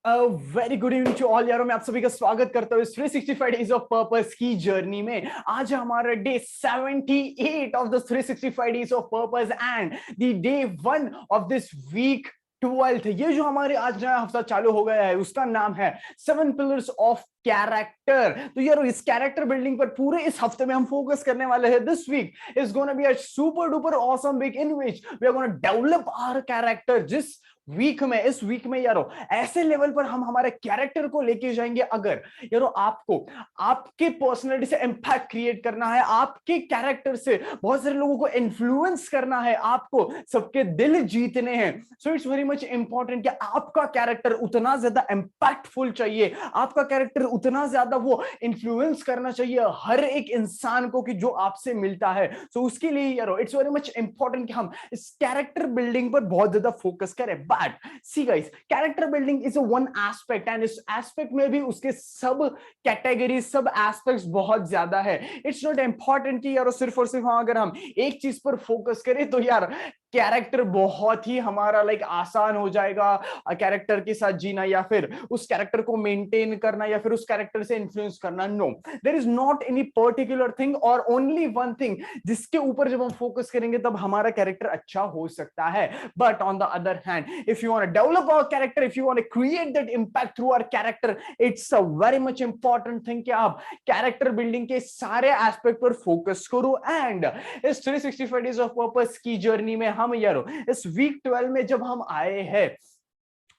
Very good evening to all यारों, मैं आप सभी का स्वागत करता हूँ इस 365 डेज ऑफ पर्पस की जर्नी में। आज है हमारा day 78 of the 365 days of purpose and the day 1 of this week 12th। ये जो हमारे आज नया हफ्ता चालू हो गया है उसका नाम है 7 पिलर्स ऑफ कैरेक्टर। तो यार इस कैरेक्टर बिल्डिंग पर पूरे इस हफ्ते में हम फोकस करने वाले हैं। This week is gonna be a super duper awesome week in which we are gonna develop our character. जिस इस वीक में यारो ऐसे लेवल पर हम हमारे कैरेक्टर को लेके जाएंगे। अगर यारो आपको आपके पर्सनालिटी से इंपैक्ट क्रिएट करना है, आपके कैरेक्टर से बहुत सारे लोगों को इन्फ्लुएंस करना है, आपको सबके दिल जीतने हैं, so it's very much important कि आपका कैरेक्टर उतना ज्यादा इंपैक्टफुल चाहिए, आपका कैरेक्टर उतना ज्यादा वो इन्फ्लुएंस करना चाहिए हर एक इंसान को कि जो आपसे मिलता है। सो उसके लिए यारो इट्स वेरी मच इंपॉर्टेंट कि हम इस कैरेक्टर बिल्डिंग पर बहुत ज्यादा फोकस करें। But see guys, character building is one aspect and इस एस्पेक्ट में भी उसके सब कैटेगरी, सब एस्पेक्ट्स बहुत ज्यादा है। इट्स नॉट इंपॉर्टेंट कि यार सिर्फ और सिर्फ अगर हम एक चीज पर फोकस करें तो यार कैरेक्टर बहुत ही हमारा आसान हो जाएगा कैरेक्टर के साथ जीना, या फिर उस कैरेक्टर को मेंटेन करना, या फिर उस कैरेक्टर से इन्फ्लुएंस करना। No, there is not any particular thing और ओनली वन थिंग जिसके ऊपर जब हम फोकस करेंगे तब हमारा कैरेक्टर अच्छा हो सकता है। But on the other hand, if you want to develop our character, if you want to create that impact through our character, it's a very much important thing कि आप कैरेक्टर बिल्डिंग के सारे aspect पर focus करो। And इस 365 days of purpose की journey में हम यारो इस वीक 12 में जब हम आए हैं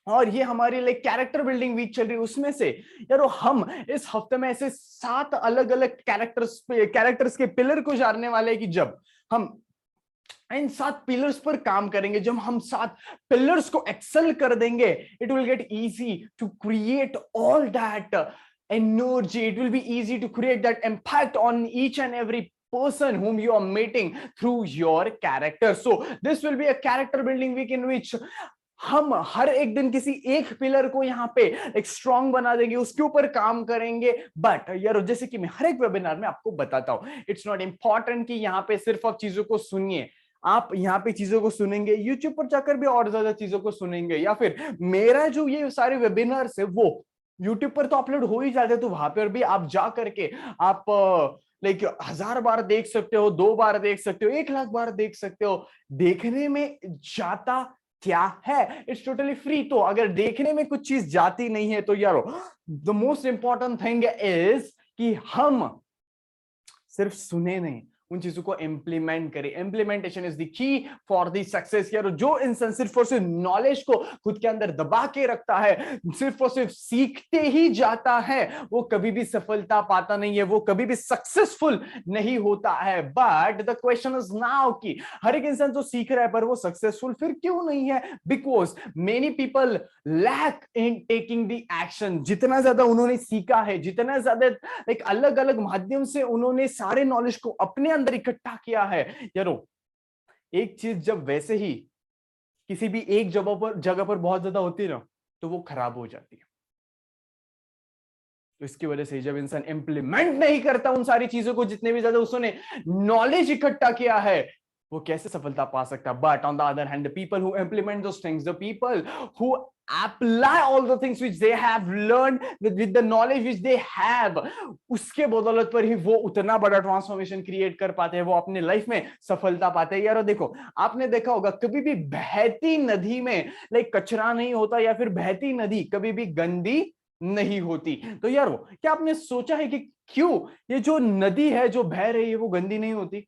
और ये हमारी कैरेक्टर बिल्डिंग वीक चल रही है, उसमें से यारो हम इस हफ्ते में ऐसे 7 अलग अलग कैरेक्टर्स के पिलर को जानने वाले हैं कि जब हम इन 7 पिलर्स पर काम करेंगे, जब हम 7 पिलर्स को एक्सेल कर देंगे, it will get easy to create all that energy, it will be easy to create that impact on each and every person whom you are meeting through your character. So this will be a character building week in which हम हर एक दिन किसी एक pillar को यहाँ पे एक strong बना देंगे, उसके ऊपर काम करेंगे। बट यार जैसे कि मैं हर एक वेबिनार में आपको बताता हूं, इट्स नॉट इंपॉर्टेंट कि यहाँ पे सिर्फ आप चीजों को सुनिए, आप यहाँ पे चीजों को सुनेंगे, यूट्यूब पर जाकर भी और ज्यादा चीजों को सुनेंगे, या फिर मेरा जो ये सारे वेबिनार्स है वो यूट्यूब पर तो अपलोड हो ही जाते, तो वहां पर भी आप जा करके आप 1000 बार देख सकते हो, 2 बार देख सकते हो, 1 लाख बार देख सकते हो। देखने में जाता क्या है, इट्स टोटली फ्री। तो अगर देखने में कुछ चीज जाती नहीं है तो यारो the most important thing is कि हम सिर्फ सुने नहीं, उन चीजों को इंप्लीमेंट करें। Implementation is the key for the success. यार जो इंसान सिर्फ और सिर्फ नॉलेज को खुद के अंदर दबा के रखता है, सिर्फ और सिर्फ सीखते ही जाता है, वो कभी भी सफलता पाता नहीं है, वो कभी भी सक्सेसफुल नहीं होता है। But the question is now कि हर एक इंसान जो सीख रहा है पर वो सक्सेसफुल फिर क्यों नहीं है? Because many people lack in taking the action. जितना ज्यादा उन्होंने सीखा है, जितना ज्यादा अलग अलग माध्यम से उन्होंने सारे नॉलेज को अपने अंदर इकट्ठा किया है, यारो एक चीज जब वैसे ही किसी भी एक जगह पर बहुत ज्यादा होती है ना, तो वो खराब हो जाती है। तो इसकी वजह से जब इंसान इंप्लीमेंट नहीं करता उन सारी चीजों को, जितने भी ज्यादा उसने नॉलेज इकट्ठा किया है, वो कैसे सफलता पा सकता? But on the other hand, the people who implement those things, the people who apply all the things which they have learned with the knowledge which they have, उसके बदौलत पर ही वो उतना बड़ा ट्रांसफॉर्मेशन क्रिएट कर पाते हैं, वो अपने लाइफ में सफलता पाते हैं। यारो देखो, आपने देखा होगा कभी भी बहती नदी में कचरा नहीं होता, या फिर बहती नदी कभी भी गंदी नहीं होती। तो यारो क्या आपने सोचा है कि क्यों ये जो नदी है जो बह रही है वो गंदी नहीं होती?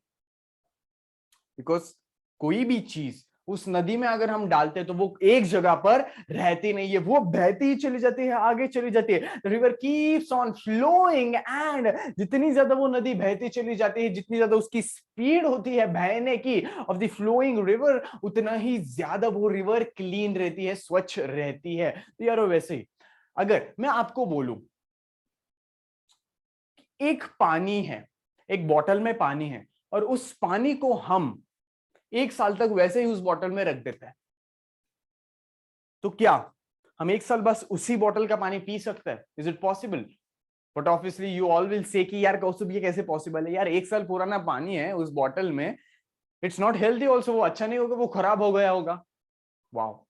बिकॉज कोई भी चीज उस नदी में अगर हम डालते हैं तो वो एक जगह पर रहती नहीं है, वो बहती ही चली जाती है, आगे चली जाती है। River keeps on flowing and जितनी ज्यादा वो नदी बहती चली जाती है, जितनी ज्यादा उसकी स्पीड होती है बहने की ऑफ द फ्लोइंग रिवर, उतना ही ज्यादा वो रिवर क्लीन रहती है, स्वच्छ रहती है। तो यार वैसे ही अगर मैं आपको बोलूं एक पानी है, एक बॉटल में पानी है, और उस पानी को हम 1 साल तक वैसे ही उस बॉटल में रख देते हैं, तो क्या हम 1 साल बस उसी बॉटल का पानी पी सकते हैं? Is it possible? But obviously you all will say कि यार कौस्तुभ ये कैसे पॉसिबल है? यार 1 साल पुराना पानी है उस बॉटल में, इट्स नॉट हेल्थी ऑल्सो, वो अच्छा नहीं होगा, वो खराब हो गया होगा। वाओ,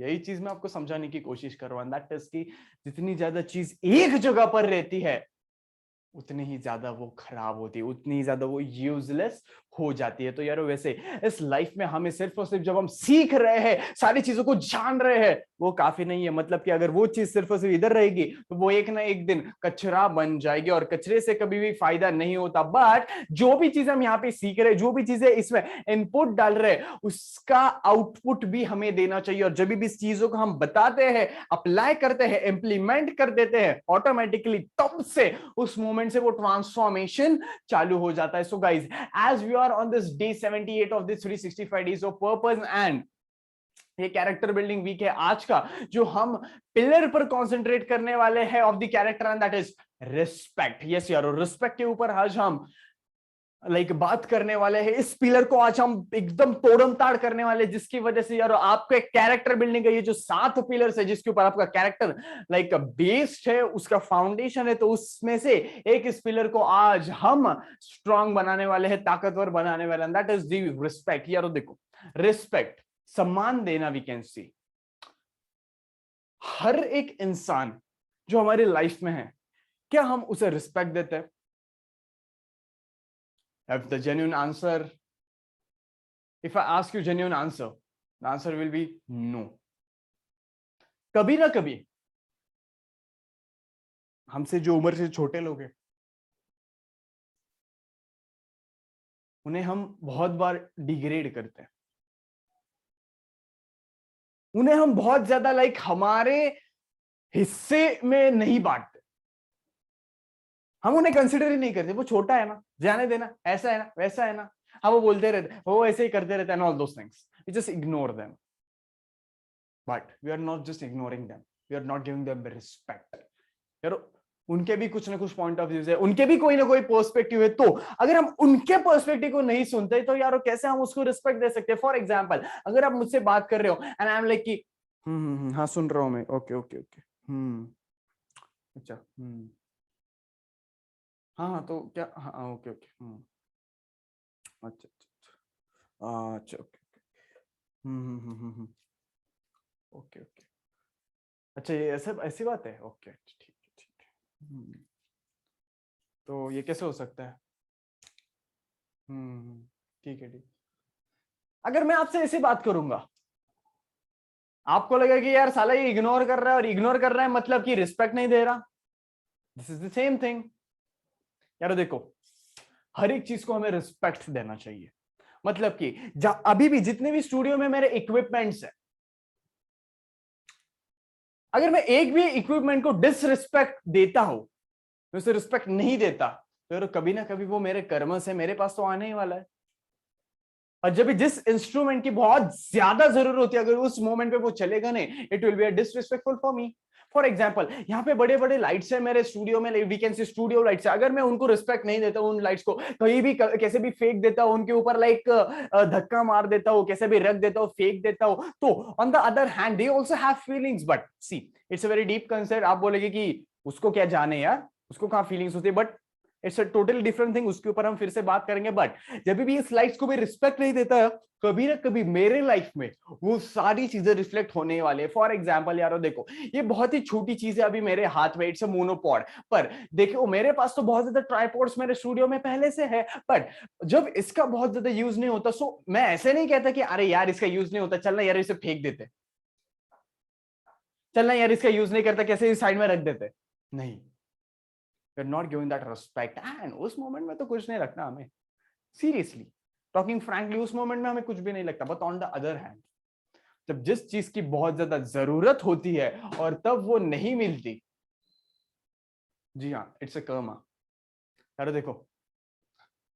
यही चीज मैं आपको समझाने की कोशिश कर रहा हूं, दैट इज कि जितनी ज्यादा चीज एक जगह पर रहती है उतनी ही ज्यादा वो खराब होती है, उतनी ही ज्यादा वो यूजलेस हो जाती है। तो यार वैसे इस लाइफ में हमें सिर्फ और सिर्फ जब हम सीख रहे हैं, सारी चीजों को जान रहे हैं, वो काफी नहीं है। मतलब कि अगर वो चीज सिर्फ और सिर्फ इधर रहेगी तो वो एक ना एक दिन कचरा बन जाएगी, और कचरे से कभी भी फायदा नहीं होता। बट जो भी चीज हम यहाँ पे सीख रहे हैं, जो भी चीजें इसमें इनपुट डाल रहे हैं, उसका आउटपुट भी हमें देना चाहिए। और जब भी इस चीजों को हम बताते हैं, अप्लाई करते हैं, इंप्लीमेंट कर देते हैं, ऑटोमेटिकली तब से उस मोमेंट से वो ट्रांसफॉर्मेशन चालू हो जाता है। So guys, as we are on this day 78 of this 365 days of purpose, and ये कैरेक्टर बिल्डिंग वीक है आज का, जो हम पिलर पर कंसंट्रेट करने वाले हैं of the character, and that is respect. Yes यार, रिस्पेक्ट के ऊपर आज हम बात करने वाले हैं। इस पिलर को आज हम एकदम तोड़म ताड़ करने वाले हैं, जिसकी वजह से यार आपके कैरेक्टर बिल्डिंग का ये जो 7 पिलर्स है, जिसके ऊपर आपका कैरेक्टर बेस्ड है, उसका फाउंडेशन है, तो उसमें से एक इस पिलर को आज हम स्ट्रांग बनाने वाले हैं, ताकतवर बनाने वाले हैं, दैट इज द रिस्पेक्ट। यार देखो, रिस्पेक्ट, सम्मान देना, वी कैन सी हर एक इंसान जो हमारी लाइफ में है, क्या हम उसे रिस्पेक्ट देते हैं? If the genuine answer, if I ask you genuine answer, the answer will be no. कभी ना कभी हमसे जो उम्र से छोटे लोग हैं, उन्हें हम बहुत बार डिग्रेड करते हैं, उन्हें हम बहुत ज्यादा हमारे हिस्से में नहीं बांटते, हम उन्हें कंसिडर ही नहीं करते। वो छोटा है ना, जाने देना, ऐसा है ना, वैसा है ना, हाँ वो बोलते रहते, वो ऐसे ही करते रहते हैं, all those things, we just ignore them. But we are not just ignoring them, we are not giving them respect. यार उनके भी कुछ ना कुछ पॉइंट ऑफ व्यू है, उनके भी कोई ना कोई पर्सपेक्टिव है, तो अगर हम उनके पर्सपेक्टिव को नहीं सुनते तो यार कैसे हम उसको रिस्पेक्ट दे सकते हैं? फॉर एग्जाम्पल, अगर आप मुझसे बात कर रहे हो एंड आई एम लाइक कि हाँ सुन रहा हूं मैं, ओके ओके ओके, अच्छा, हाँ हाँ, तो क्या, हाँ ओके ओके, अच्छा अच्छा अच्छा, ओके ओके ओके, अच्छा ये ऐसा ऐसी बात है, ओके ठीक है ठीक है, तो ये कैसे हो सकता है? ठीक है ठीक। अगर मैं आपसे ऐसी बात करूंगा, आपको लगेगा कि यार साला ये इग्नोर कर रहा है, और इग्नोर कर रहा है मतलब कि रिस्पेक्ट नहीं दे रहा। This is the same thing. यार देखो, हर एक चीज को हमें रिस्पेक्ट देना चाहिए। मतलब कि अभी भी जितने भी स्टूडियो में मेरे इक्विपमेंट्स है, अगर मैं एक भी इक्विपमेंट को डिसरिस्पेक्ट देता हूं, मैं उसे रिस्पेक्ट नहीं देता, तो कभी ना कभी वो मेरे कर्म से मेरे पास तो आने ही वाला है। और जब भी जिस इंस्ट्रूमेंट की बहुत ज्यादा जरूरत होती है, अगर उस मोमेंट पे वो चलेगा नहीं, it will be a disrespectful for me. For example, यहाँ पे बड़े बड़े लाइट्स है मेरे स्टूडियो में, we can see studio lights है, अगर मैं उनको रिस्पेक्ट नहीं देता हूँ, उन लाइट्स को कहीं भी कैसे भी फेंक देता हूँ, उनके ऊपर धक्का मार देता हूँ, कैसे भी रख देता हूँ, फेंक देता हूँ, तो on the other hand they also have feelings. But see, it's a very deep concept. आप बोलेगे कि उसको क्या जाने यार, उसको कहाँ फीलिंग्स होती है, but it's a totally different thing, उसके ऊपर हम फिर से बात करेंगे। बट जब भी इस लाइट्स को भी रिस्पेक्ट नहीं देता है, कभी ना कभी मेरे लाइफ में वो सारी चीजें रिफ्लेक्ट होने वाले हैं। फॉर एग्जाम्पल यारो देखो, ये बहुत ही छोटी चीज है अभी मेरे हाथ में, इट्स अ मोनोपॉड, पर देखो मेरे पास तो बहुत ज्यादा ट्राइपॉड्स मेरे स्टूडियो में पहले से है, बट जब इसका बहुत ज्यादा यूज नहीं होता, सो मैं ऐसे नहीं कहता कि अरे यार इसका यूज नहीं होता, चलना यार इसे फेंक देते, चलना यार इसका यूज नहीं करता, कैसे साइड में रख देते, नहीं, we are not giving that respect. And उस मोमेंट में तो कुछ नहीं लगता हमें, सीरियसली टॉकिंग फ्रैंकली, उस मोमेंट में हमें कुछ भी नहीं लगता। But on the other hand, जब जिस चीज की बहुत ज्यादा जरूरत होती है और तब वो नहीं मिलती, जी हाँ, इट्स अ कर्मा। यार देखो,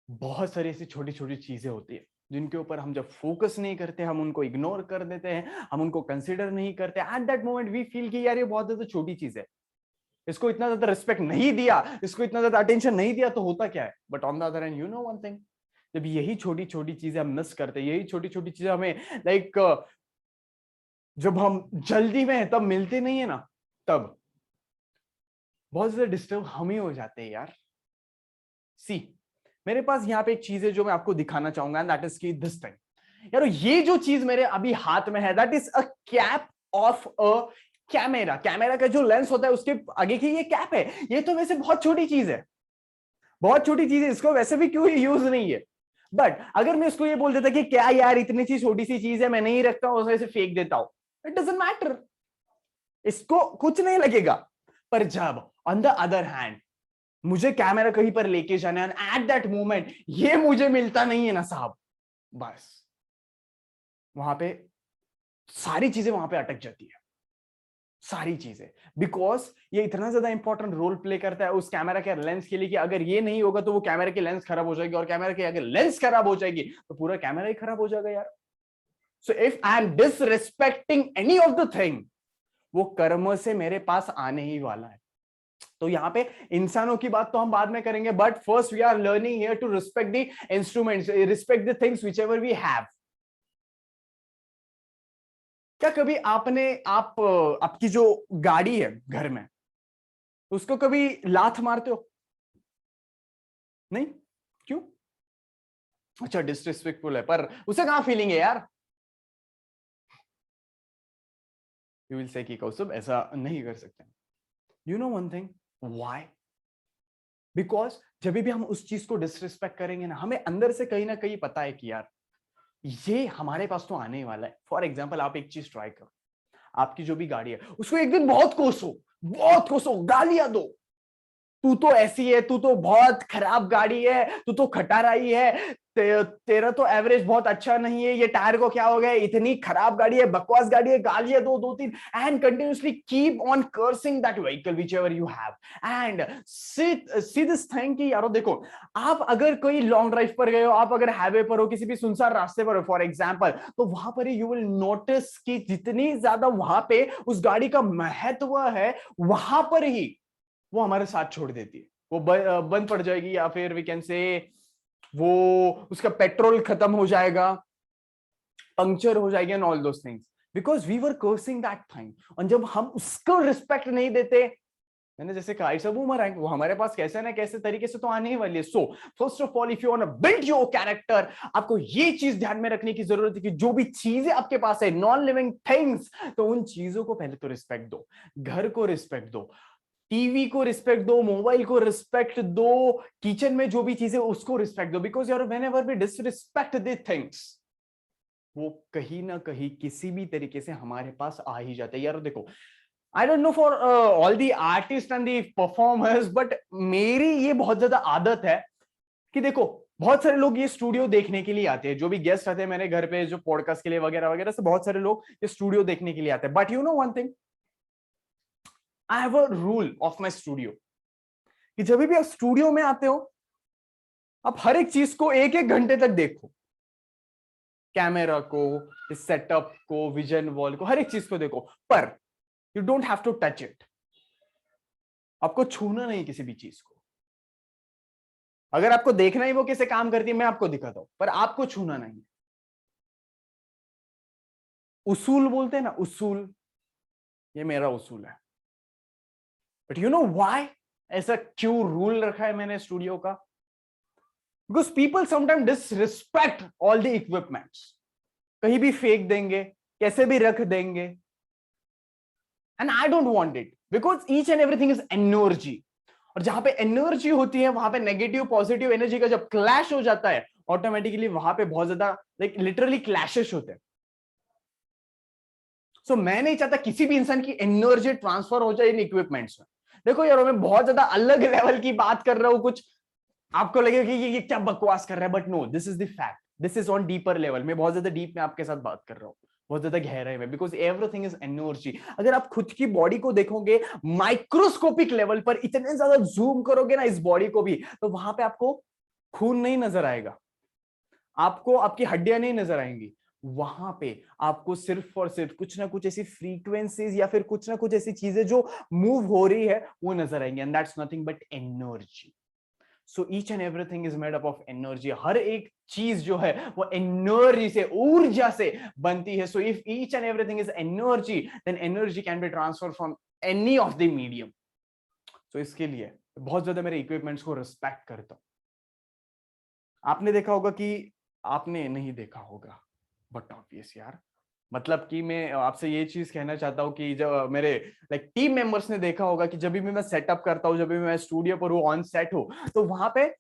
बहुत सारी ऐसी छोटी छोटी चीजें होती है जिनके ऊपर हम जब फोकस नहीं करते, हम उनको इग्नोर कर देते हैं, हम उनको कंसिडर नहीं करते, at that moment we feel कि यार ये बहुत ज्यादा छोटी चीज है, इसको इतना ज्यादा रिस्पेक्ट नहीं दिया, इसको इतना ज्यादा अटेंशन नहीं दिया, तो होता क्या है? But on the other hand, you know one thing, जब यही छोटी छोटी चीजें हम मिस करते हैं, यही छोटी छोटी चीजें हमें जब हम जल्दी में है तब मिलती नहीं है ना, तब बहुत ज्यादा डिस्टर्ब हम ही हो जाते हैं यार। सी, मेरे पास यहाँ पे एक चीज है जो मैं आपको दिखाना चाहूंगा, एंड दैट इज की दिस थिंग। यार ये जो चीज मेरे अभी हाथ में है, that is a cap of a camera. Camera का जो लेंस होता है उसके आगे की ये कैप है, ये तो वैसे बहुत छोटी चीज है, बहुत छोटी चीज है, इसको वैसे भी क्यों यूज नहीं है। बट अगर मैं उसको ये बोल देता कि क्या यार इतनी सी छोटी सी चीज है, मैं नहीं रखता हूं, उसे फेंक देता हूं, इट डजंट मैटर, इसको कुछ नहीं लगेगा। पर जब ऑन द अदर हैंड मुझे कैमरा कहीं पर लेके जाना है, एट दैट मोमेंट ये मुझे मिलता नहीं है ना साहब, बस वहां पे सारी चीजें वहां पे अटक जाती है, सारी चीजें। बिकॉज ये इतना ज्यादा इंपॉर्टेंट रोल प्ले करता है उस कैमरा के लेंस के लिए कि अगर ये नहीं होगा तो वो कैमरा की लेंस खराब हो जाएगी, और कैमरा की अगर लेंस खराब हो जाएगी तो पूरा कैमरा ही खराब हो जाएगा यार। So if I am disrespecting any of the thing, वो कर्म से मेरे पास आने ही वाला है। तो यहाँ पे इंसानों की बात तो हम बाद में करेंगे, but first we are learning here to respect the instruments, respect the things which ever we have. क्या कभी आपकी जो गाड़ी है घर में, उसको कभी लात मारते हो? नहीं? क्यों? अच्छा, डिसरिस्पेक्टफुल है, पर उसे कहां फीलिंग है यार? यू विल से कि कौस्तुभ ऐसा नहीं कर सकते। You know one thing why? Because जब भी हम उस चीज को डिसरिस्पेक्ट करेंगे ना, हमें अंदर से कहीं ना कहीं पता है कि यार ये हमारे पास तो आने ही वाला है। फॉर एग्जाम्पल, आप एक चीज ट्राई करो, आपकी जो भी गाड़ी है उसको एक दिन बहुत कोसो, बहुत कोसो, गालियां दो, तू तो ऐसी है, तू तो बहुत खराब गाड़ी है, तू तो खटाराई है, तेरा तो एवरेज बहुत अच्छा नहीं है, ये टायर को क्या हो गया, इतनी खराब गाड़ी है, बकवास गाड़ी है, गालियां दो, दो तीन, and continuously keep on cursing that vehicle which ever you have. And see this thing कि यारो देखो, आप अगर कोई लॉन्ग ड्राइव पर गए हो, आप अगर हाईवे पर हो, किसी भी सुनसान रास्ते पर हो फॉर एग्जाम्पल, तो वहां पर यू विल नोटिस कि जितनी ज्यादा वहां पे उस गाड़ी का महत्व है, वहां पर ही वो हमारे साथ छोड़ देती है, वो बंद पड़ जाएगी, या फिर वी कैन से वो उसका पेट्रोल खत्म हो जाएगा, पंक्चर हो जाएगी, and all those things, because we were cursing that thing. और जब हम उसको रिस्पेक्ट नहीं देते, मैंने जैसे कहा, इट्स अ बूमरैंग, वो हमारे पास कैसे ना कैसे तरीके से तो आने ही वाली है। So first of all, if you want to build your character, आपको ये चीज ध्यान में रखने की जरूरत है कि जो भी चीजें आपके पास है, नॉन लिविंग थिंग्स, तो उन चीजों को पहले तो रिस्पेक्ट दो, घर को रिस्पेक्ट दो, टीवी को रिस्पेक्ट दो, मोबाइल को रिस्पेक्ट दो, किचन में जो भी चीजें उसको रिस्पेक्ट दो, बिकॉज यार whenever we disrespect the things, वो कहीं ना कहीं किसी भी तरीके से हमारे पास आ ही जाता है। यार देखो, I don't know for all the artist and the performers, but मेरी ये बहुत ज्यादा आदत है कि देखो, बहुत सारे लोग ये स्टूडियो देखने के लिए आते हैं, जो भी गेस्ट आते हैं मेरे घर पे, जो पॉडकास्ट के लिए वगैरह वगैरह से, बहुत सारे लोग ये स्टूडियो देखने के लिए आते हैं। But you know one thing, I have a rule of my studio, कि जब भी आप स्टूडियो में आते हो, आप हर एक चीज को एक एक घंटे तक देखो, कैमरा को, इस सेटअप को, विजन वॉल को, हर एक चीज को देखो, पर you don't have to touch it. आपको छूना नहीं किसी भी चीज को। अगर आपको देखना ही वो कैसे काम करती है, मैं आपको दिखाता हूं, पर आपको छूना नहीं। उसूल बोलते हैं ना, उसूल, ये मेरा उसूल है। बट यू नो व्हाई ऐसा क्यों रूल रखा है मैंने स्टूडियो का? Because people sometime disrespect all the equipments, कहीं भी फेंक देंगे, कैसे भी रख देंगे, and I don't want it, because each and everything is energy. और जहां पे एनर्जी होती है, वहां पे नेगेटिव पॉजिटिव एनर्जी का जब क्लैश हो जाता है, ऑटोमेटिकली वहां पे बहुत ज्यादा लाइक लिटरली क्लैशेस होते हैं। सो मैं नहीं चाहता किसी भी इंसान की एनर्जी ट्रांसफर हो जाए इन इक्विपमेंट्स में। देखो यार, मैं बहुत ज्यादा अलग लेवल की बात कर रहा हूं, कुछ आपको लगेगा कि ये क्या बकवास कर रहा है, but no, this is the fact, this is on deeper level. मैं बहुत ज्यादा डीप में आपके साथ बात कर रहा हूँ, बहुत ज्यादा गहराई में, बिकॉज एवरीथिंग इज एनर्जी। अगर आप खुद की बॉडी को देखोगे माइक्रोस्कोपिक लेवल पर, इतने ज्यादा जूम करोगे ना इस बॉडी को भी, तो वहां पे आपको खून नहीं नजर आएगा, आपको आपकी हड्डियां नहीं नजर आएंगी, वहां पे आपको सिर्फ और सिर्फ कुछ ना कुछ ऐसी फ्रीक्वेंसीज या फिर कुछ ना कुछ ऐसी चीजें जो मूव हो रही है वो नजर आएंगी, and that's nothing but energy. So each and everything is made up of energy. हर एक चीज जो है वो एनर्जी से, ऊर्जा से बनती है। So if each and everything is energy, then energy can be transfer from any of the medium. So इसके लिए बहुत ज्यादा मेरे इक्विपमेंट्स को रिस्पेक्ट करता हूं। आपने देखा होगा कि, आपने नहीं देखा होगा, बट ऑब्वियस यार, मतलब कि मैं आपसे ये चीज कहना चाहता हूँ कि जब मेरे लाइक टीम मेंबर्स ने देखा होगा कि जब भी मैं सेटअप करता हूँ, जब भी मैं स्टूडियो पर हूँ, ऑन सेट हूँ, तो वहां पे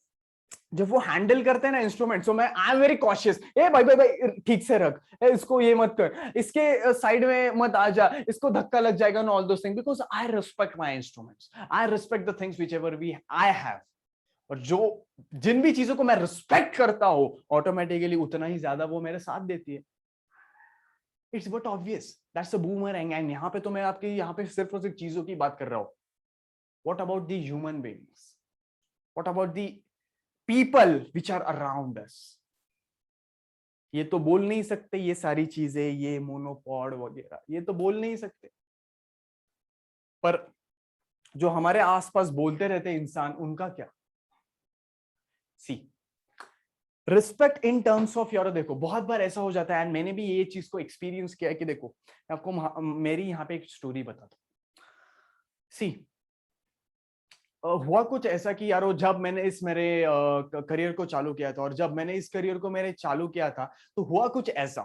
जब वो हैंडल करते हैं ना इंस्ट्रूमेंट, सो मैं आई एम वेरी कॉशियस, ए भाई भाई भाई ठीक से रख, इसको ये मत कर, इसके साइड में मत आ जा, इसको धक्का लग जाएगा, no all those things, because I respect my instruments, I respect the things which ever we I have. और जो जिन भी चीजों को मैं रिस्पेक्ट करता हूं, ऑटोमेटिकली उतना ही ज्यादा वो मेरे साथ देती है। It's but obvious, that's a boomerang. And यहाँ पे तो मैं आपकी यहाँ पे सिर्फ और सिर्फ चीजों की बात कर रहा हूं। What about the human beings, what about the people which are around us? ये तो बोल नहीं सकते ये सारी चीजें, ये मोनोपॉड वगैरह, ये तो बोल नहीं सकते, पर जो हमारे आसपास बोलते रहते हैं इंसान, उनका क्या? See, respect in terms of your, देखो बहुत बार ऐसा हो जाता है, एंड मैंने भी ये चीज को एक्सपीरियंस किया है कि देखो मैं आपको मेरी यहाँ पे एक स्टोरी बताता हूँ। सी, हुआ कुछ ऐसा कि यारो जब मैंने इस मेरे करियर को चालू किया था, और जब मैंने इस करियर को मेरे चालू किया था, तो हुआ कुछ ऐसा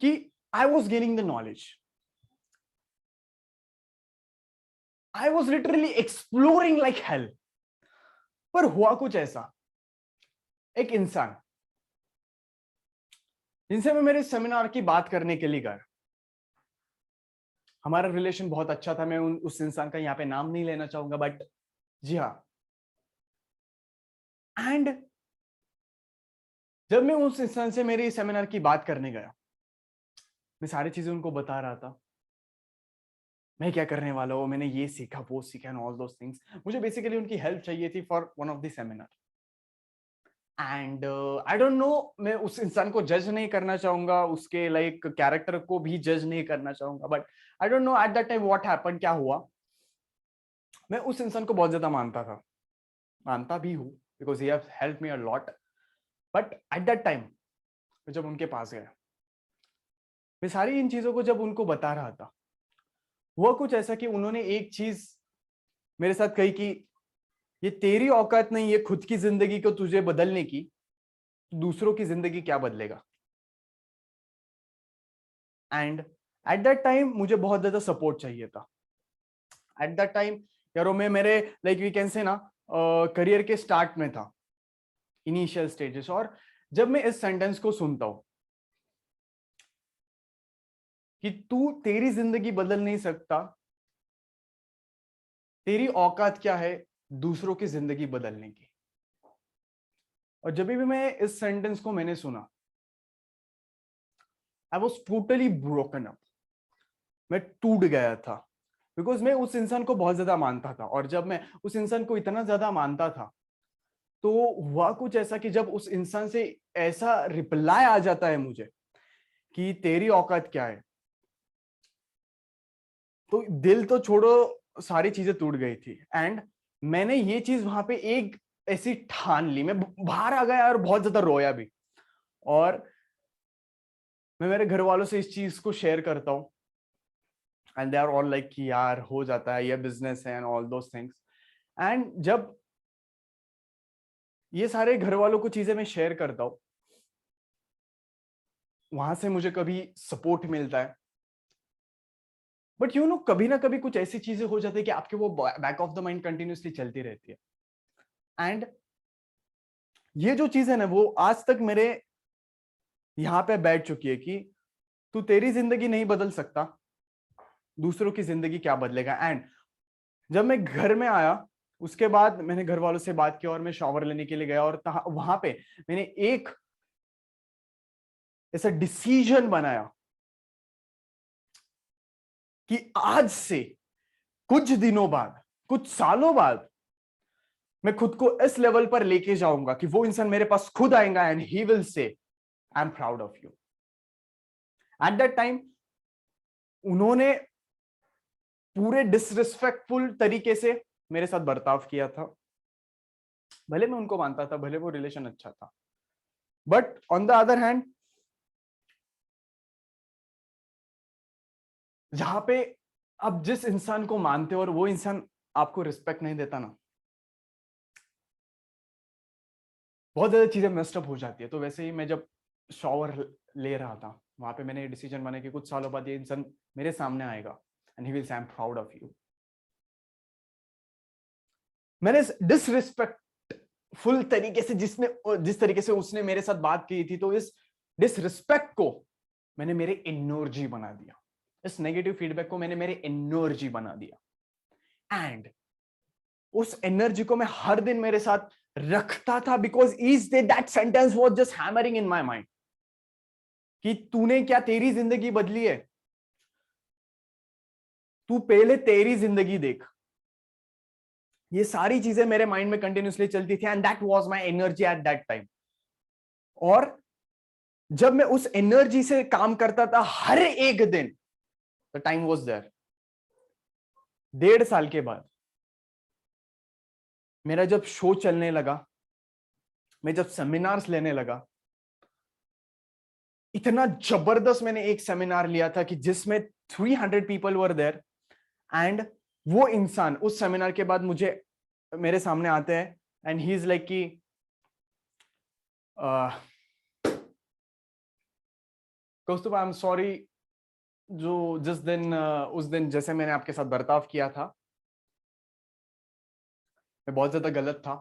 कि I was gaining the knowledge, I was literally exploring like hell. पर हुआ कुछ ऐसा, एक इंसान जिनसे मैं मेरे सेमिनार की बात करने के लिए गया, हमारा रिलेशन बहुत अच्छा था, मैं उस इंसान का यहाँ पे नाम नहीं लेना चाहूंगा, बट जी हाँ। एंड जब मैं उस इंसान से मेरे सेमिनार की बात करने गया, मैं सारी चीजें उनको बता रहा था, मैं क्या करने वाला हूँ, मैंने ये सीखा वो सीखा एंड ऑल दोस थिंग्स। मुझे बेसिकली उनकी हेल्प चाहिए थी for one of the seminar. And I don't know, मैं उस इंसान को जज नहीं करना चाहूंगा, उसके लाइक कैरेक्टर को भी जज नहीं करना चाहूंगा, but I don't know at that time what happened, क्या हुआ। मैं उस इंसान को बहुत ज्यादा मानता था, मानता भी हूँ, because he have help me a lot. But at that time जब उनके पास गया, मैं सारी इन चीजों को जब उनको बता रहा था, हुआ कुछ ऐसा कि उन्होंने एक चीज मेरे साथ कही कि ये तेरी औकात नहीं है खुद की जिंदगी को तुझे बदलने की, दूसरों की जिंदगी क्या बदलेगा। एंड एट दैट टाइम मुझे बहुत ज्यादा सपोर्ट चाहिए था। एट दैट टाइम यारो मैं मेरे लाइक वी कैन से ना करियर के स्टार्ट में था, इनिशियल स्टेजेस। और जब मैं इस सेंटेंस को सुनता हूं कि तू तेरी जिंदगी बदल नहीं सकता, तेरी औकात क्या है दूसरों की जिंदगी बदलने की, और जब भी मैं इस सेंटेंस को मैंने सुना, I was totally broken up, मैं टूट गया था। बिकॉज मैं उस इंसान को बहुत ज्यादा मानता था, और जब मैं उस इंसान को इतना ज्यादा मानता था, तो हुआ कुछ ऐसा कि जब उस इंसान से ऐसा रिप्लाई आ जाता है मुझे कि तेरी औकात क्या है, तो दिल तो छोड़ो, सारी चीजें टूट गई थी। एंड मैंने ये चीज वहां पे एक ऐसी ठान ली, मैं बाहर आ गया और बहुत ज्यादा रोया भी। और मैं मेरे घर वालों से इस चीज को शेयर करता हूँ, and they are all like कि यार हो जाता है, ये बिजनेस है and all those things. And जब ये सारे घर वालों को चीजें मैं शेयर करता हूँ, वहां से मुझे कभी सपोर्ट मिलता है, बट यू नो कभी ना कभी कुछ ऐसी चीजें हो जाती है कि आपके वो back of the mind continuously चलती रहती है। एंड ये जो चीज है ना, वो आज तक मेरे यहाँ पे बैठ चुकी है कि तू तेरी जिंदगी नहीं बदल सकता, दूसरों की जिंदगी क्या बदलेगा। एंड जब मैं घर में आया, उसके बाद मैंने घर वालों से बात की और मैं शॉवर लेने के लिए गया, और वहां पे मैंने एक ऐसा डिसीजन बनाया कि आज से कुछ दिनों बाद, कुछ सालों बाद, मैं खुद को इस लेवल पर लेके जाऊंगा कि वो इंसान मेरे पास खुद आएगा and he will say I am proud of you. At that time उन्होंने पूरे डिसरिस्पेक्टफुल तरीके से मेरे साथ बर्ताव किया था। भले मैं उनको मानता था, भले वो रिलेशन अच्छा था, but on the other hand जहां पे आप जिस इंसान को मानते हो और वो इंसान आपको रिस्पेक्ट नहीं देता ना, बहुत ज्यादा चीजें मेस्ड अप हो जाती है। तो वैसे ही मैं जब शॉवर ले रहा था वहां पे मैंने डिसीजन बना कि कुछ सालों बाद ये इंसान मेरे सामने आएगा and he will say I am proud of you. मैंने डिसरिस्पेक्टफुल तरीके से जिस तरीके से उसने मेरे साथ बात की थी, तो इस डिसरिस्पेक्ट को मैंने मेरे एनर्जी बना दिया, इस नेगेटिव फीडबैक को मैंने मेरे एनर्जी बना दिया। एंड उस एनर्जी को मैं हर दिन मेरे साथ रखता था, because each day that sentence was just hammering in my mind कि तूने क्या, तेरी जिंदगी बदली है, तू पहले तेरी जिंदगी देख। ये सारी चीजें मेरे माइंड में कंटिन्यूसली चलती थी and that was my energy at that time. और जब मैं उस एनर्जी से काम करता था हर एक दिन, द टाइम वाज देयर। 1.5 साल के बाद मेरा जब शो चलने लगा, मैं जब सेमिनार्स लेने लगा, इतना जबरदस्त मैंने एक सेमिनार लिया था कि जिसमें 300 पीपल वर देयर। एंड वो इंसान उस सेमिनार के बाद मुझे मेरे सामने आते हैं एंड ही इज लाइक कि कौस्तुभ आई एम सॉरी, जो जिस दिन उस दिन जैसे मैंने आपके साथ बर्ताव किया था, मैं बहुत ज्यादा गलत था,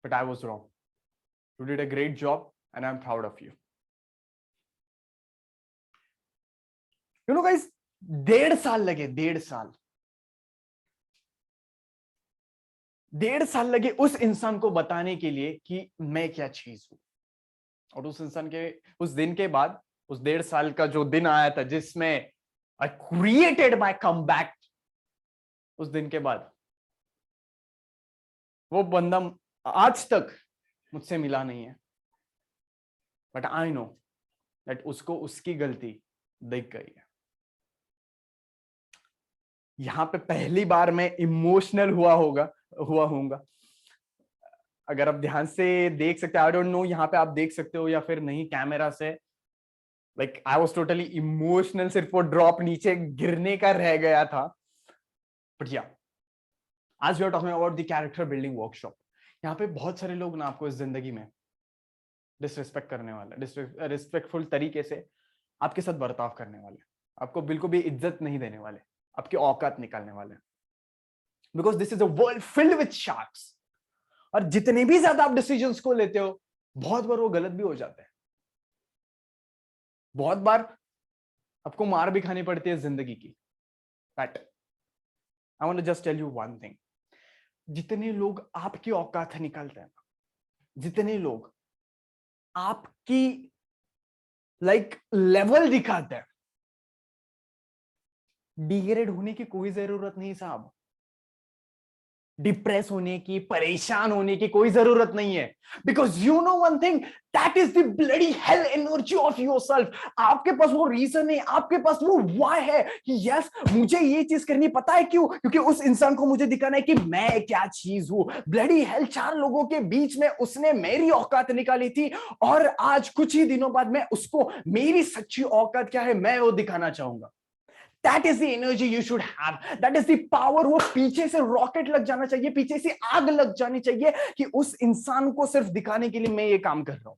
but I was wrong. You did a great job and I am proud of you. You know guys, 1.5 साल लगे, 1.5 साल लगे उस इंसान को बताने के लिए कि मैं क्या चीज हूं। और उस इंसान के उस दिन के बाद, उस 1.5 साल का जो दिन आया था जिसमें आई क्रिएटेड माय कमबैक, उस दिन के बाद वो बंदा आज तक मुझसे मिला नहीं है, बट आई नो दैट उसको उसकी गलती दिख गई है। यहां पे पहली बार मैं इमोशनल हुआ होऊंगा। अगर आप ध्यान से देख सकते हो, आई डोंट नो यहाँ पे आप देख सकते हो या फिर नहीं कैमरा से, like I was totally emotional, सिर्फ वो ड्रॉप नीचे गिरने का रह गया था। बट या आज we are talking about the character building workshop. यहाँ पे बहुत सारे लोग ना आपको इस जिंदगी में डिसरिस्पेक्ट करने वाले, डिसरिस्पेक्टफुल तरीके से आपके साथ बर्ताव करने वाले, आपको बिल्कुल भी इज्जत नहीं देने वाले, आपकी औकात निकालने वाले, because this is a world filled with sharks. और जितने भी ज्यादा आप डिसीजंस को लेते हो, बहुत बार वो गलत भी हो जाते हैं, बहुत बार आपको मार भी खानी पड़ती है जिंदगी की। But I want to just tell you one thing, जितने लोग आपकी औकात निकालते हैं, जितने लोग आपकी लेवल दिखाते हैं, डिग्रेड होने की कोई जरूरत नहीं साहब, डिप्रेस होने की, परेशान होने की कोई जरूरत नहीं है। Because you know one thing, that is the bloody hell energy of yourself. आपके पास वो रीजन है, आपके पास वो व्हाई है कि यस मुझे ये चीज करनी, पता है क्यों? क्योंकि उस इंसान को मुझे दिखाना है कि मैं क्या चीज हूं। ब्लडी हेल 4 लोगों के बीच में उसने मेरी औकात निकाली थी, और आज कुछ ही दिनों बाद मैं उसको मेरी सच्ची औकात क्या है मैं वो दिखाना चाहूंगा। That is the energy you should have. That is the power. वो पीछे से रॉकेट लग जाना चाहिए, पीछे से आग लग जानी चाहिए कि उस इंसान को सिर्फ दिखाने के लिए मैं ये काम कर रहा हूं।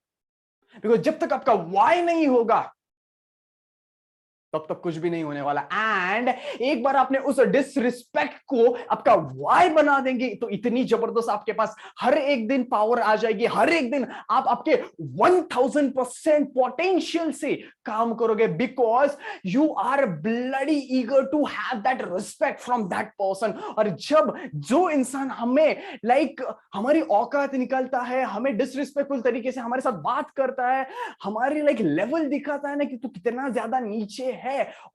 बिकॉज जब तक आपका वाई नहीं होगा, तब तक कुछ भी नहीं होने वाला। एंड एक बार आपने उस डिसरिस्पेक्ट को आपका वाई बना देंगे, तो इतनी जबरदस्त आपके पास हर एक दिन पावर आ जाएगी। हर एक दिन आप आपके 1000% पोटेंशियल से काम करोगे, because you are bloody eager to have that respect from that person. और जब जो इंसान हमें हमारी औकात निकालता है, हमें डिसरिस्पेक्टफुल तरीके से हमारे साथ बात करता है, हमारी लेवल दिखाता है ना कि तू कितना ज्यादा नीचे है,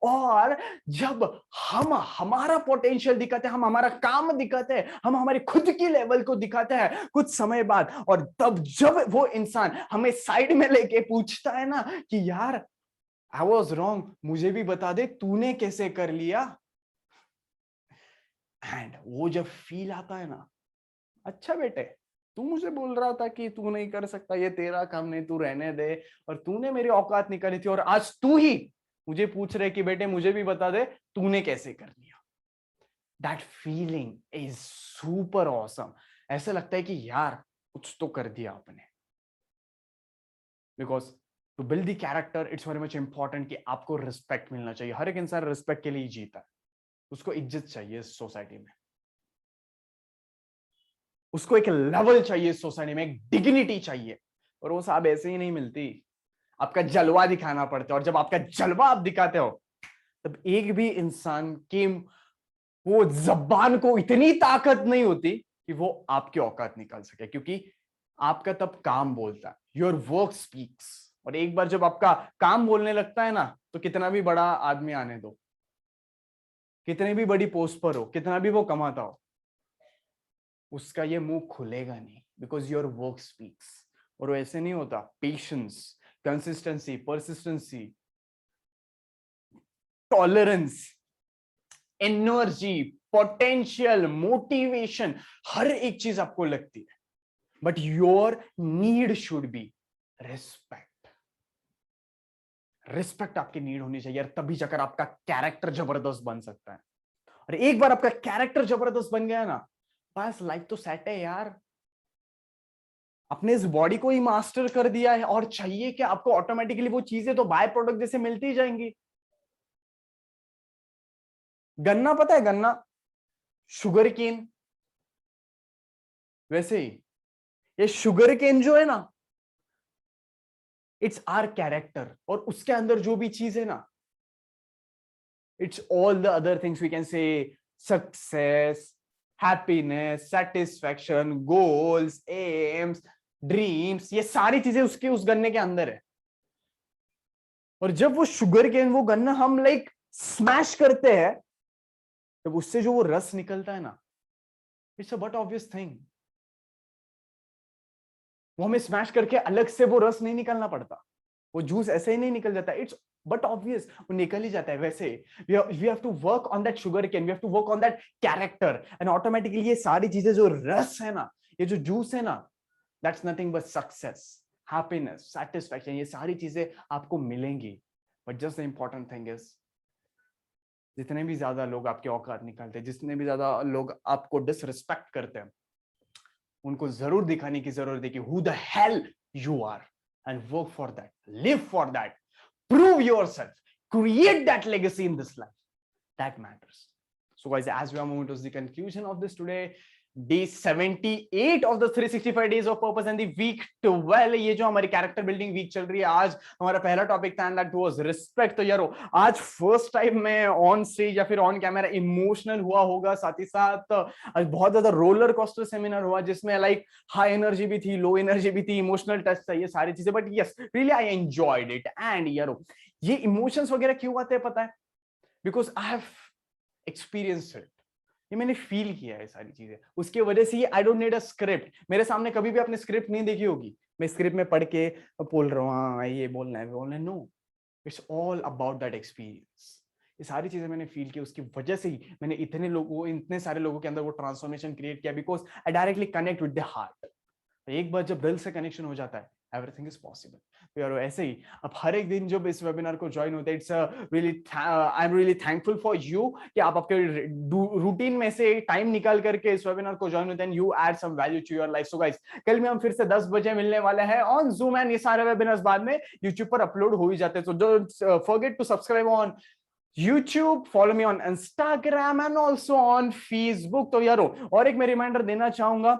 और जब हम हमारा पोटेंशियल दिखाते हैं, हम हमारा काम दिखाते हैं, हम हमारी खुद की लेवल को दिखाते हैं कुछ समय बाद, और तब जब वो इंसान हमें साइड में लेके पूछता है ना कि यार आई वॉज रॉन्ग, मुझे भी बता दे तूने कैसे कर लिया, एंड वो जब फील आता है ना, अच्छा बेटे तू मुझे बोल रहा था कि तू नहीं कर सकता, ये तेरा काम नहीं, तू रहने दे, और तूने मेरी औकात निकाली थी, और आज तू ही मुझे पूछ रहे कि बेटे मुझे भी बता दे तूने कैसे कर लिया। That feeling is super awesome. ऐसा लगता है कि यार कुछ तो कर दिया आपने, because to build the character it's very much important कि आपको रिस्पेक्ट मिलना चाहिए। हर एक इंसान रिस्पेक्ट के लिए ही जीता है, उसको इज्जत चाहिए सोसाइटी में, उसको एक लेवल चाहिए सोसाइटी में, एक डिग्निटी चाहिए, और वो सब ऐसे ही नहीं मिलती, आपका जलवा दिखाना पड़ता है। और जब आपका जलवा आप दिखाते हो तब एक भी इंसान की वो जबान को इतनी ताकत नहीं होती कि वो आपकी औकात निकाल सके, क्योंकि आपका तब काम बोलता है, योर वर्क स्पीक्स। और एक बार जब आपका काम बोलने लगता है ना, तो कितना भी बड़ा आदमी आने दो, कितनी भी बड़ी पोस्ट पर हो, कितना भी वो कमाता हो, उसका ये मुंह खुलेगा नहीं, बिकॉज योर वर्क स्पीक्स। और वो ऐसे नहीं होता, patience, consistency, persistence, tolerance, energy, potential, motivation, हर एक चीज आपको लगती है, but your need should be respect. Respect आपकी नीड होनी चाहिए, तभी जाकर आपका कैरेक्टर जबरदस्त बन सकता है। और एक बार आपका कैरेक्टर जबरदस्त बन गया ना, बस लाइफ तो सेट है यार। अपने इस बॉडी को ही मास्टर कर दिया है, और चाहिए कि आपको ऑटोमेटिकली वो चीजें तो बाय प्रोडक्ट जैसे मिलती ही जाएंगी। गन्ना, पता है गन्ना, शुगर केन, वैसे ही ये शुगर केन जो है ना, इट्स आर कैरेक्टर, और उसके अंदर जो भी चीज है ना, it's all the other things we can say, success, happiness, satisfaction, goals, aims, dreams, ये सारी चीजें उसके उस गन्ने के अंदर है। और जब वो शुगर केन, वो गन्ना हम लाइक स्मैश करते हैं, तब उससे जो वो रस निकलता है ना, it's a but obvious thing. वो हमें स्मैश करके अलग से वो रस नहीं निकालना पड़ता, वो जूस ऐसे ही नहीं निकल जाता, इट्स बट ऑब्वियस, वो निकल ही जाता है। वैसे we have to work on that sugar cane, we have to work on that character, and automatically ये सारी चीजें, जो रस है ना, ये जो जूस है ना, that's nothing but success, happiness, satisfaction, ये सारी चीजें आपको मिलेंगी। But just the important thing is, जितने भी ज्यादा लोग आपके औकात निकालते हैं, जितने भी ज्यादा लोग आपको डिसरिस्पेक्ट करते हैं, उनको जरूर दिखाने की जरूरत है कि who the hell you are, and work for that, live for that, prove yourself, create that legacy in this life, that matters. So guys, as we are moving towards the conclusion of this today, day 78 of the 365 days of purpose and the week 12, ये जो हमारी character building week चल रही है, आज हमारा पहला topic था एंड दैट वाज रिस्पेक्ट। तो यारो, आज फर्स्ट टाइम मैं ऑन स्टेज या फिर ऑन कैमरा इमोशनल हुआ होगा, साथ ही साथ आज बहुत ज्यादा रोलर कोस्टर सेमिनार हुआ, जिसमें लाइक हाई एनर्जी भी थी, लो एनर्जी भी थी, इमोशनल टच था, ये सारी चीजें, but yes really I enjoyed it. And यारो, ये इमोशंस वगैरह क्यों आते हैं पता है? Because I have experienced it, ये मैंने फील किया है सारी चीजें, उसके वजह से ये I don't need a script. मेरे सामने कभी भी आपने स्क्रिप्ट नहीं देखी होगी, मैं स्क्रिप्ट में पढ़ के बोल रहा हूँ, हाँ ये बोलना है, बोलना है, no, it's all about that experience. ये सारी चीजें मैंने फील की, उसकी वजह से ही मैंने इतने सारे लोगों के अंदर वो ट्रांसफॉर्मेशन क्रिएट किया, because I directly connect with the heart. एक बार जब दिल से कनेक्शन हो जाता है, एवरीथिंग इज पॉसिबल। तो यार ऐसे ही अब हर एक दिन जब इस वेबिनार को ज्वाइन होते हैं, it's really, I am really thankful for you कि आप आपके रूटीन में से टाइम निकाल करके इस वेबिनार को ज्वाइन होते हैं, you add some value to your life. So guys, कल में हम फिर से 10 बजे मिलने वाले हैं ऑन जूम, एंड ये सारे वेबिनार्स बाद में यूट्यूब पर अपलोड हो ही जाते हैं। So don't forget to subscribe on YouTube, follow me on Instagram and also on Facebook। तो यारो, और एक मैं रिमाइंडर देना चाहूंगा,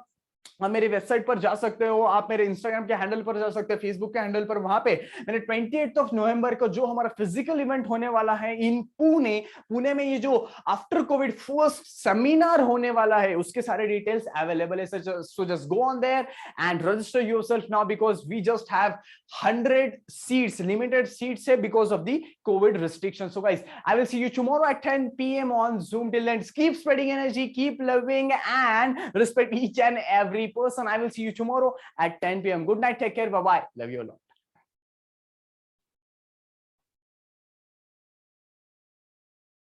आप मेरी वेबसाइट पर जा सकते हो, आप मेरे इंस्टाग्राम के हैंडल पर जा सकते हैं, फेसबुक के हैंडल पर, वहां पे मैंने 28 नवंबर को जो हमारा फिजिकल इवेंट होने वाला है इन पुणे में ये जो आफ्टर कोविड फर्स्ट सेमिनार होने वाला है, उसके सारे डिटेल्स अवेलेबल है। So just go on there and register yourself now, because we just have 100 seats, limited seats है because of the COVID restriction. So guys, I will see you tomorrow at 10 PM on Zoom। Till then, keep spreading energy, keep loving and respect each and every person. I will see you tomorrow at 10 PM. Good night, take care, bye bye, love you all.